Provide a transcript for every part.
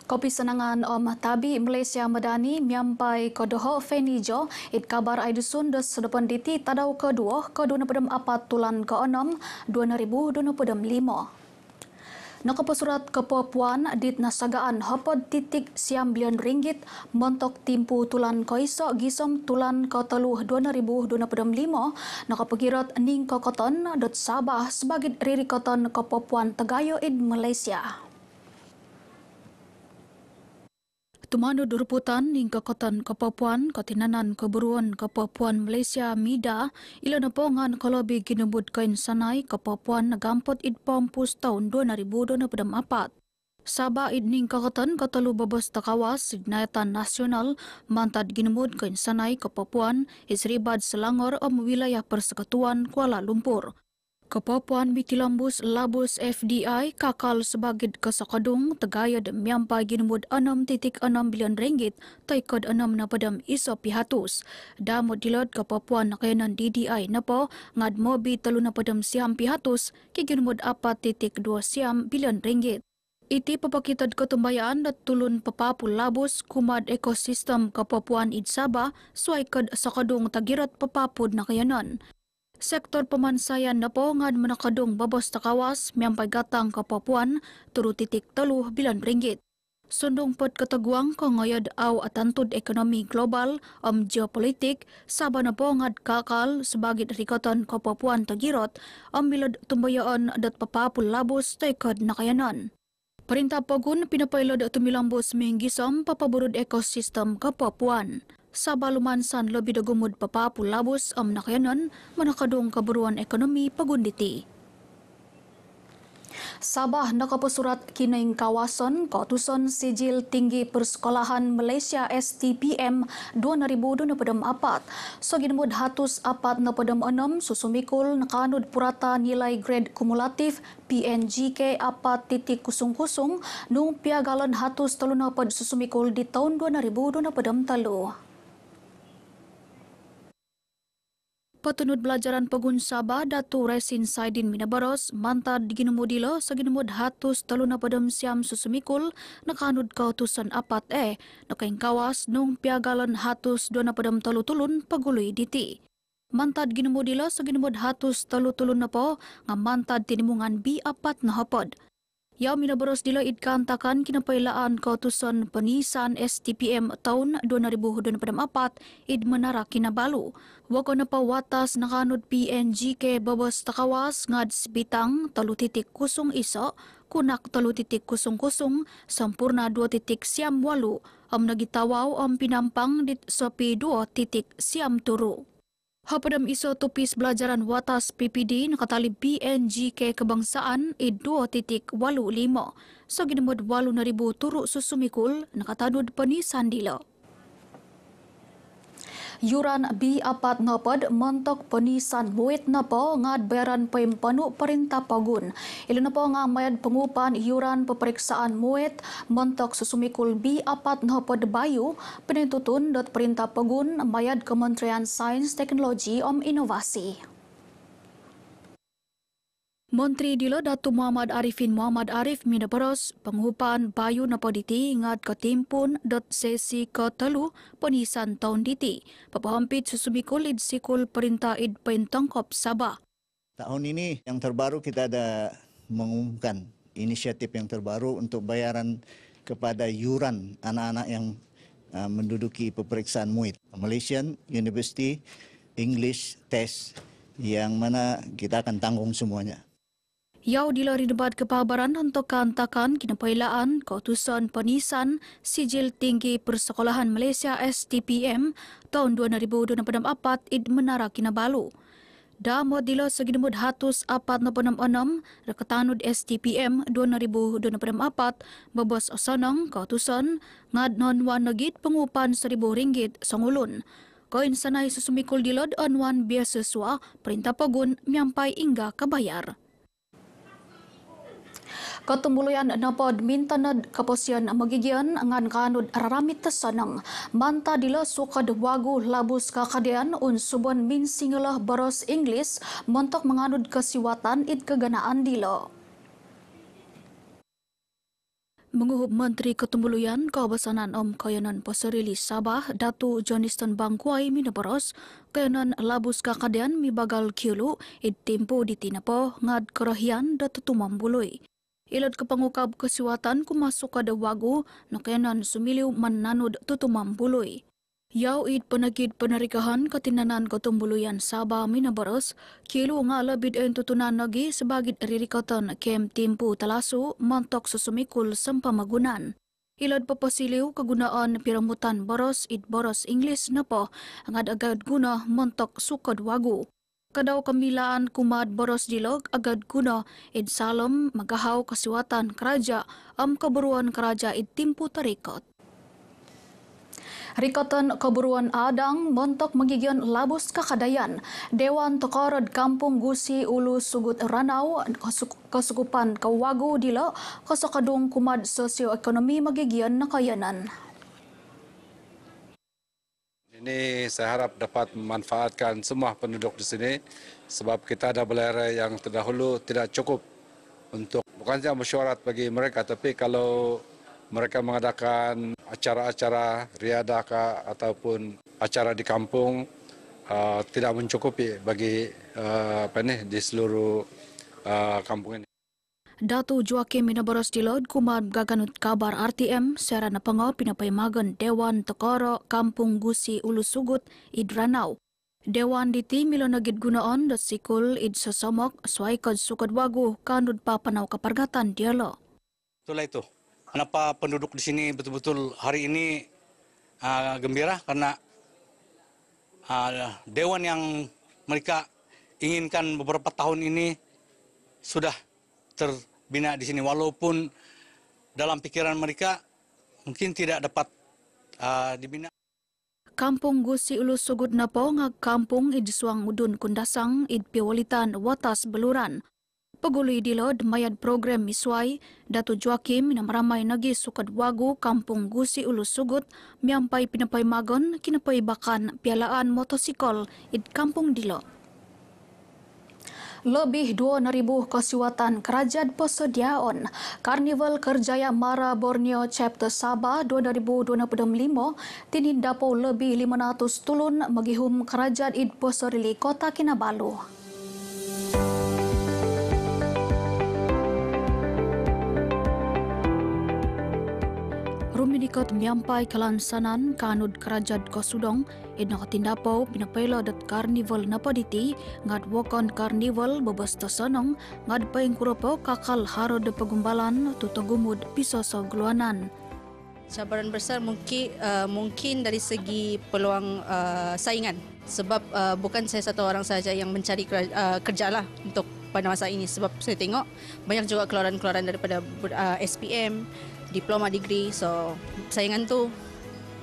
Kopi senangan Tabi Malaysia Madani miampai kodoho Fenijo it kabar aidusun des sedepan diti tadau kedua ke 24 tulan ke 6 2025. Nakapasurat ke Puan dit nasagaan hapod titik siam bilion ringgit montok timpu tulan ko iso gisom tulan ke teluh 2025 nakapagirat ning kokoton dot Sabah sebagai ririkoton ke Puan Tegayo id Malaysia. Tumanud ruputan ning kokotan Kepapuan Katinanan Keburuan Kepapuan Malaysia MIDA ila na pongan kalobi ginubud kain sanay Kepapuan nagampot id pampus tahun 2024. Saba id ning kokotan katalu babas takawas signayatan nasional mantad ginubud kain sanay Kepapuan isribad Selangor wilayah Persekutuan Kuala Lumpur. Kepapuan Bitilambus Labus FDI kakal sebagai kesakadung tegayad miampai ginumud 6.6 bilion ringgit taikod 6 na padam iso pihatus. Damod dilod Kepapuan nakayanan DDI napo ngad mobi telu na padam siam pihatus kiginumud 4.2 siam bilion ringgit. Iti papakitad ketumbayaan dat tulun papapul labus kumad ekosistem Kepapuan id Sabah suai kod sakadung tagirat papapud nakayanan. Sektor pemansayan na po ngad manakadong babos takawas miampai gatang Kepapuan turu.3 bilion ringgit. Sundong pot kataguang ko ngayad aw atantud ekonomi global geopolitik Sabah na po ngad kakal sebagai rikoton Kepapuan tagirot milod tumbayaan dat papapul labos taikod nakayanan. Perintah Pogun pinapailod tumilambos minggisom papaburud ekosistem Kepapuan. Sabah lumansan lobi dagumud papapul labos nakayanan manakadong kaburuan ekonomi pagunditi. Sabah nakapasurat kining kawasan kautusan sijil tinggi persekolahan Malaysia STPM 2024 so ginmud hatus 4.6 susumikul nakanud purata nilai grade kumulatif PNGK 4.00 nung piagalan hatus 30 susumikul di tahun 2023. Patunod belajaran Pagun Sabah Datu Resin Saidin Minabaros mantad ginumudilo sa ginumud hatus talo na padam siam susumikul nakanud kautusan 4 nakaing kawas nung piagalan hatus 2 na padam talutulun paguloy diti. Mantad ginumudilo sa ginumud hatus talutulun na po nga mantad tinimungan B4 na hapod. Yaw minabaros dilo idkantakan kinapailaan kautusan penisan STPM tahun 2024 id menara kinabalu. Wako na pawatas nakanud PNGK babas takawas ngad bitang 3.0 iso kunak 3.0 sampurna 2.8 nagitawaw pinampang dit sopi 2.0 turu. Hapadam iso tupis belajaran watas PPD nakatali PNGK kebangsaan id 2.85 so ginamud 8,000 turu susumikul nakatanud penisan dilo. Yuran B4 napad montok penisan buit na po ngad bayaran pempanu perintah Pagun. Ilo na po nga mayad pengupan yuran peperiksaan muit montok susumikul B4 napad bayu penintutun dot perintah Pagun mayad Kementerian Sains Teknologi Inovasi. Menteri Dilo Datu Muhammad Arifin Muhammad Arif minabaros penghupan bayu na poditi ngad katimpun dot sesi ke-3 penisan tahun diti. Papahampit susumikul id sikul perintah id pentongkop Sabah. Tahun ini yang terbaru kita ada mengumumkan inisiatif yang terbaru untuk bayaran kepada yuran anak-anak yang menduduki peperiksaan MUIT. Malaysian University English Test yang mana kita akan tanggung semuanya. Yaw dilari debat kepabaran untuk kantakan kinapailaan kautusan penisan sijil tinggi persekolahan Malaysia STPM tahun 2024 id menara kinabalu. Damod dilo sagidumud hatus 4.6 rekatanud STPM 2024 babos osanang kautusan ngad nonwan nagit pengupan RM1,000 sangulun. Koin sanay susumikul dilod onwan beasiswa perintah Pagun miampai ingga kabayar. Ketumuluyan napod mintanad kaposian magigian ngan kanud raramit tesanang manta dila sukad wagu labus kakadean subon min singalah baros Inglis montok menganud kesiwatan id keganaan dilo. Menguhub Menteri Ketumuluyan Kawasanan Kayanan Pasarili Sabah, Datu Johnston Bangkuai minabaros, kayanan labus kakadian mibagal kiulu, tempo di tinapo, ngad kerahian datu tumambului. Ilad kepangukab kesiwatan kumasuk kada wagu, na kayanan sumiliw mananud tutumambului. Yaw penagid penarikahan katinanan Ketumuluyan Sabah minabaros, kilo nga labid en tutunan lagi sebagit ririkatan kem timpu talasu mantok susumikul sampamagunan. Ilad papasiliw kegunaan piramutan boros boros Ingles na po angad agad guna mantok sukad wagu. Kadaw kamilaan kumad boros dilog agad guna salom magahaw kasiwatan keraja kaburuan keraja timpu tarikot. Rikatan keburuan adang montok mengigian labus kakadayan. Dewan Tokorod Kampung Gusi Ulu Sugut Ranau kesukupan kawagu dilo kasakadung kumad sosioekonomi magigian nakayanan. Ini saya harap dapat memanfaatkan semua penduduk di sini sebab kita ada belerang yang terdahulu tidak cukup untuk bukan saja mesyuarat bagi mereka, tapi kalau mereka mengadakan acara-acara riadakah ataupun acara di kampung tidak mencukupi bagi di seluruh kampung ini. Datu Joakim minabaros dilod kumad gaganut kabar RTM sera na pango pinapaymagan Dewan Tokoro Kampung Gusi Ulu Sugut Ranau. Dewan diti milonagid gunaon dat sikul sosomok swaikad sukad wagu kanud papanaw kapargatan dialo. Itulah itu. Kenapa penduduk di sini betul-betul hari ini gembira karena dewan yang mereka inginkan beberapa tahun ini sudah terbina di sini, walaupun dalam pikiran mereka mungkin tidak dapat dibina. Kampung Gusi Ulu Sugut napo ngag kampung idsuang udun kundasang piwalitan watas beluran. Paguluy dilod mayad program misway, Datu Joakim minamaramay nagi sukad wagu Kampung Gusi Ulu Sugut miyampay pinapaymagon kinapaybakan pialaan motosikol kampung dilo. Lebih 2,000 kasiwatan kerajaan persediaan Karnival Kerjaya Mara Borneo Chapter Sabah 2025 tinindapo lebih 500 tulun magihum kerajaan Pasarili Kota Kinabalu. Ruminikot miampai kalansanan kanud kerajaan Kosudong nakatindapaw pinapaylo dat karnival napaditi ngad wakon karnival babasta sanong ngad paingkurapo kakal harod pagumbalan tutugumud piso sa guluanan. Cabaran besar mungkin dari segi peluang saingan sebab bukan saya satu orang saja yang mencari kerja lah untuk pada masa ini sebab saya tengok banyak juga keluaran-keluaran daripada SPM, diploma degree, so saingan tu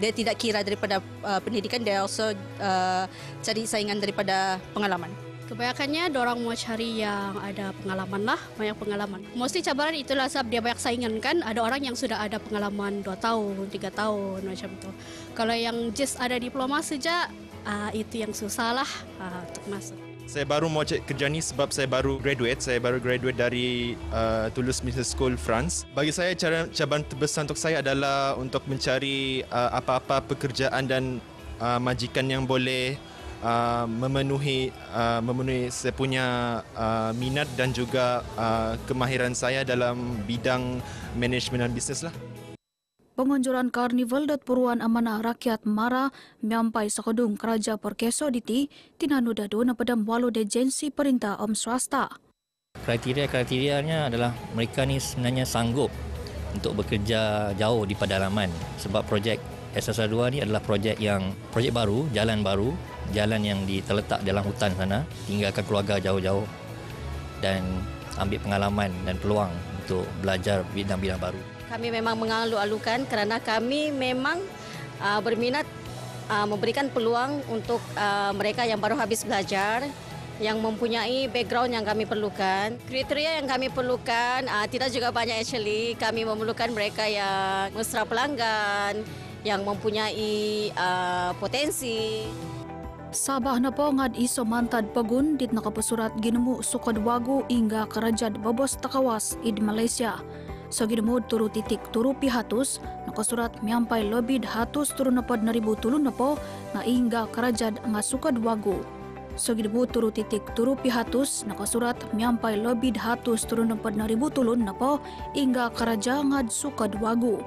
dia tidak kira daripada pendidikan, dia also cari saingan daripada pengalaman. Kebanyakannya dorang mau cari yang ada pengalaman lah, banyak pengalaman. Mostly cabaran itulah sebab dia banyak saingan kan, ada orang yang sudah ada pengalaman 2 tahun, 3 tahun macam tu. Kalau yang just ada diploma saja, itu yang susah lah untuk masuk. Saya baru mau cek kerja ni sebab saya baru graduate dari Toulouse Business School, France. Bagi saya cabaran terbesar untuk saya adalah untuk mencari apa-apa pekerjaan dan majikan yang boleh memenuhi saya punya minat dan juga kemahiran saya dalam bidang manajemen dan bisnes lah. Pengunjuran karnival dat puruan amanah rakyat Mara miampai sakadung Keraja Perkeso diti tinanudado na padam walo dejensi perintah swasta. Kriterianya adalah mereka ni sebenarnya sanggup untuk bekerja jauh di pedalaman sebab projek SSR2 ni adalah projek baru, jalan yang terletak dalam hutan sana, tinggalkan keluarga jauh-jauh dan ambil pengalaman dan peluang untuk belajar bidang-bidang baru. Kami memang mengalu-alukan kerana kami memang berminat memberikan peluang untuk mereka yang baru habis belajar, yang mempunyai background yang kami perlukan. Kriteria yang kami perlukan tidak juga banyak actually. Kami memerlukan mereka yang mesra pelanggan, yang mempunyai potensi. Sabah na po ngad iso mantad pagun dit nakapasurat ginemu sukad wagu hingga kerajaan babos takawas id Malaysia. Sogidemud turu titik turu pihatus nako surat miampai lebih hatus turun nepod neribu tulun nepo nga ingga kerajaan nga sukad wagu. Sogidemud turu titik turu pihatus nako surat miampai lebih hatus turun nepod neribu tulun nepo ingga kerajaan nga sukad wagu.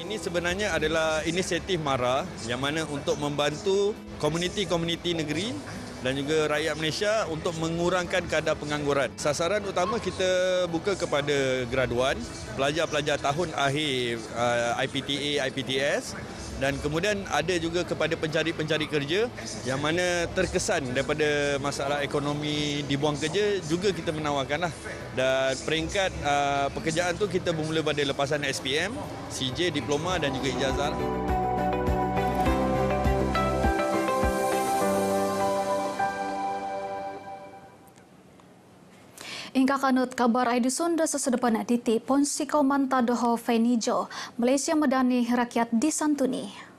Ini sebenarnya adalah inisiatif MARA yang mana untuk membantu komuniti-komuniti negeri dan juga rakyat Malaysia untuk mengurangkan kadar pengangguran. Sasaran utama kita buka kepada graduan, pelajar-pelajar tahun akhir IPTA, IPTS dan kemudian ada juga kepada pencari-pencari kerja yang mana terkesan daripada masalah ekonomi dibuang kerja juga kita menawarkanlah. Dan peringkat pekerjaan tu kita bermula pada lepasan SPM, CJ, diploma dan juga ijazah. Ingka kanut kabar ID Sunda sesedepan titi ponsi kau manta doho Fenijo Malaysia medani rakyat disantuni.